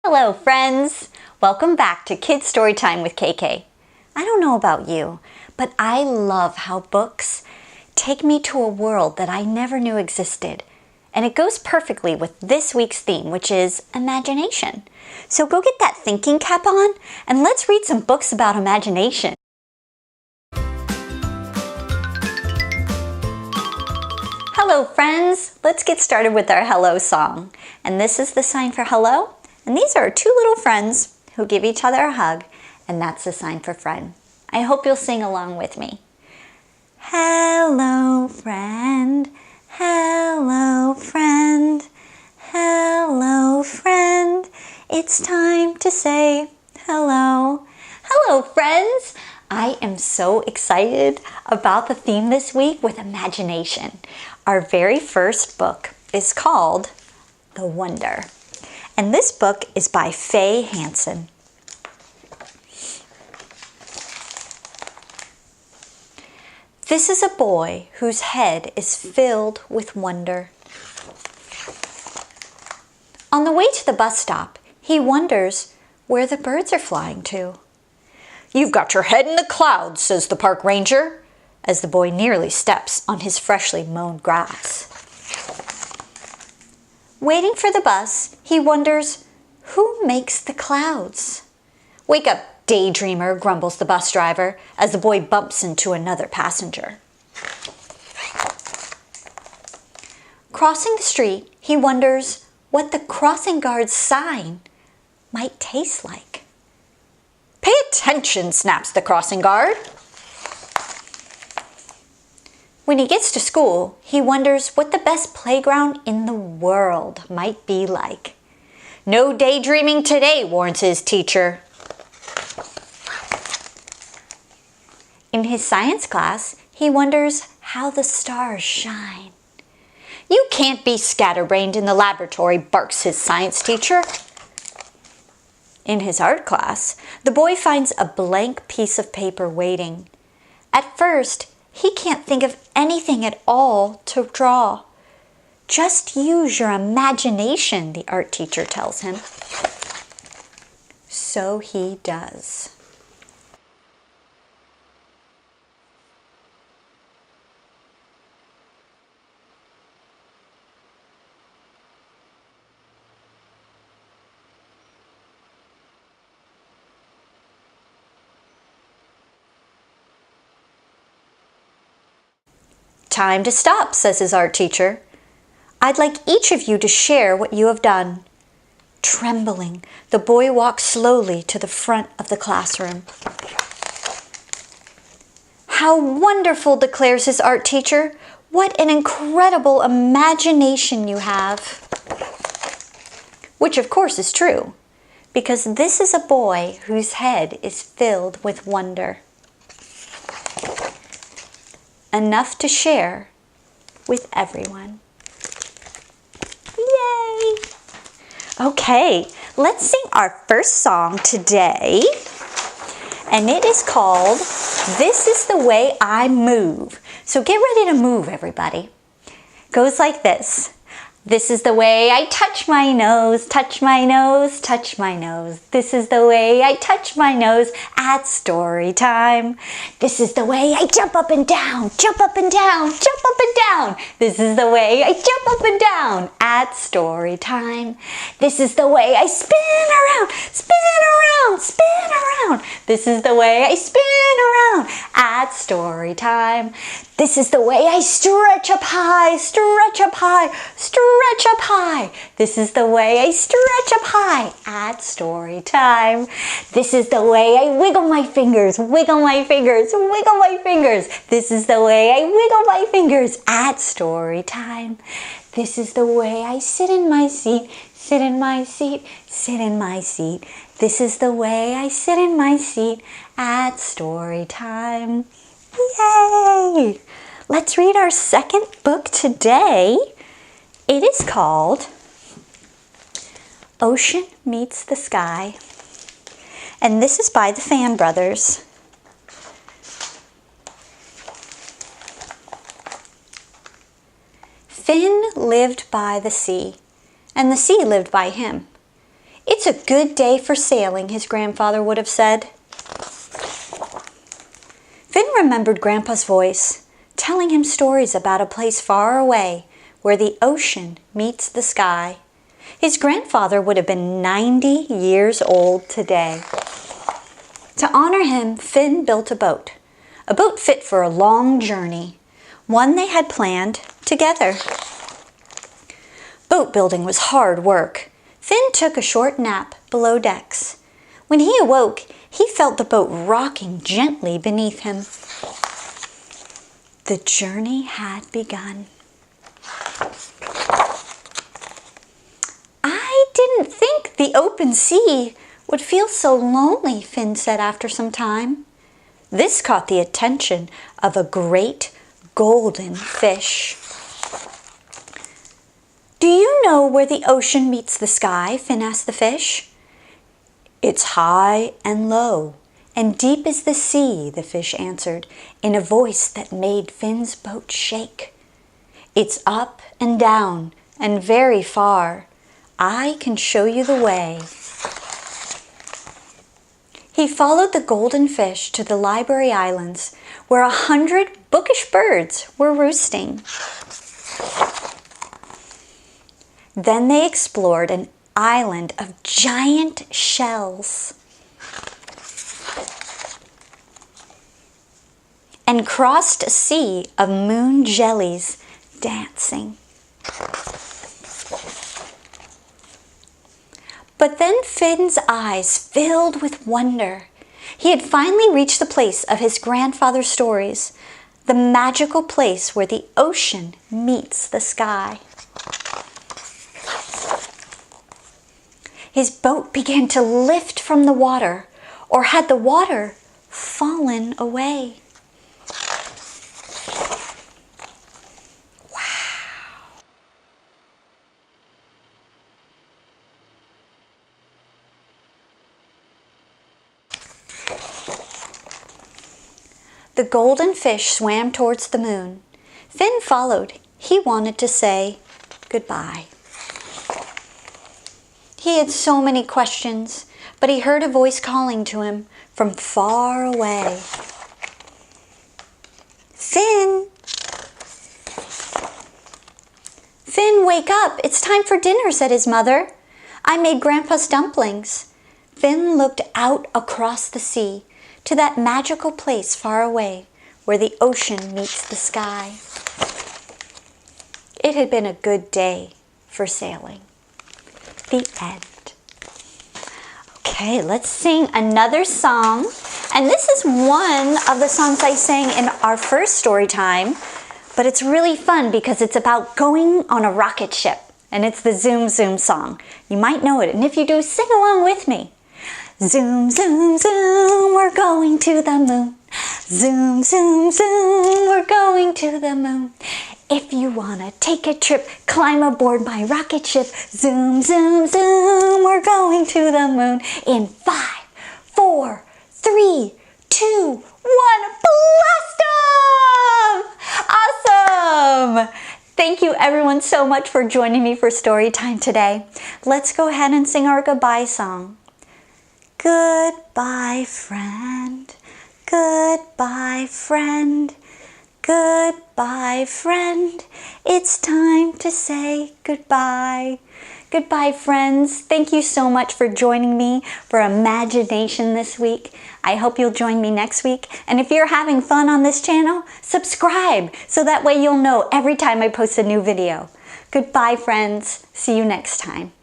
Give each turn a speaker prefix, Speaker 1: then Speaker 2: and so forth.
Speaker 1: Hello friends! Welcome back to Kids Storytime with KK. I don't know about you, but I love how books take me to a world that I never knew existed. And it goes perfectly with this week's theme, which is imagination. So go get that thinking cap on and let's read some books about imagination. Hello friends! Let's get started with our hello song. And this is the sign for hello. And these are two little friends who give each other a hug, and that's the sign for friend. I hope you'll sing along with me. Hello friend, hello friend, hello friend. It's time to say hello. Hello friends! I am so excited about the theme this week with imagination. Our very first book is called The Wonder. And this book is by Faye Hansen. This is a boy whose head is filled with wonder. On the way to the bus stop, he wonders where the birds are flying to. "You've got your head in the clouds," says the park ranger, as the boy nearly steps on his freshly mown grass. Waiting for the bus, he wonders, who makes the clouds? "Wake up, daydreamer," grumbles the bus driver as the boy bumps into another passenger. Crossing the street, he wonders what the crossing guard's sign might taste like. "Pay attention," snaps the crossing guard. When he gets to school, he wonders what the best playground in the world might be like. "No daydreaming today," warns his teacher. In his science class, he wonders how the stars shine. "You can't be scatterbrained in the laboratory," barks his science teacher. In his art class, the boy finds a blank piece of paper waiting. At first, he can't think of anything at all to draw. "Just use your imagination," the art teacher tells him. So he does. "Time to stop," says his art teacher. "I'd like each of you to share what you have done." Trembling, the boy walks slowly to the front of the classroom. "How wonderful," declares his art teacher. "What an incredible imagination you have." Which of course is true, because this is a boy whose head is filled with wonder. Enough to share with everyone. Yay! Okay, let's sing our first song today. And it is called "This is the Way I Move." So get ready to move, everybody. Goes like this. "This is the way I touch my nose, touch my nose, touch my nose. This is the way I touch my nose at story time. This is the way I jump up and down, jump up and down, jump up and down. This is the way I jump up and down at story time. This is the way I spin around, spin around, spin around. This is the way I spin around at story time. This is the way I stretch up high, stretch up high, stretch up high. This is the way I stretch up high at story time. This is the way I wiggle my fingers, wiggle my fingers, wiggle my fingers. This is the way I wiggle my fingers at story time. This is the way I sit in my seat, sit in my seat, sit in my seat. This is the way I sit in my seat at story time." Yay! Let's read our second book today. It is called Ocean Meets the Sky. And this is by the Fan Brothers. Finn lived by the sea, and the sea lived by him. "It's a good day for sailing," his grandfather would have said. Finn remembered Grandpa's voice, telling him stories about a place far away where the ocean meets the sky. His grandfather would have been 90 years old today. To honor him, Finn built a boat fit for a long journey, one they had planned together. Boat building was hard work. Finn took a short nap below decks. When he awoke, he felt the boat rocking gently beneath him. The journey had begun. "I didn't think the open sea would feel so lonely," Finn said after some time. This caught the attention of a great golden fish. "Do you know where the ocean meets the sky?" Finn asked the fish. "It's high and low, and deep is the sea," the fish answered in a voice that made Finn's boat shake. "It's up and down and very far. I can show you the way." He followed the golden fish to the Library Islands, where 100 bookish birds were roosting. Then they explored an island of giant shells and crossed a sea of moon jellies dancing. But then Finn's eyes filled with wonder. He had finally reached the place of his grandfather's stories, the magical place where the ocean meets the sky. His boat began to lift from the water, or had the water fallen away? Wow! The golden fish swam towards the moon. Finn followed. He wanted to say goodbye. He had so many questions, but he heard a voice calling to him from far away. "Finn! Finn, wake up! It's time for dinner," said his mother. "I made Grandpa's dumplings." Finn looked out across the sea to that magical place far away where the ocean meets the sky. It had been a good day for sailing. The end. Okay, let's sing another song. And this is one of the songs I sang in our first story time, but it's really fun because it's about going on a rocket ship. And it's the Zoom Zoom song. You might know it, and if you do, sing along with me. Zoom, zoom, zoom, we're going to the moon. Zoom, zoom, zoom, we're going to the moon. If you wanna take a trip, climb aboard my rocket ship. Zoom, zoom, zoom, we're going to the moon. In 5, 4, 3, 2, 1, blast off! Awesome! Thank you everyone so much for joining me for story time today. Let's go ahead and sing our goodbye song. Goodbye, friend. Goodbye, friend. Goodbye, friend. It's time to say goodbye. Goodbye, friends. Thank you so much for joining me for Imagination this week. I hope you'll join me next week. And if you're having fun on this channel, subscribe so that way you'll know every time I post a new video. Goodbye, friends. See you next time.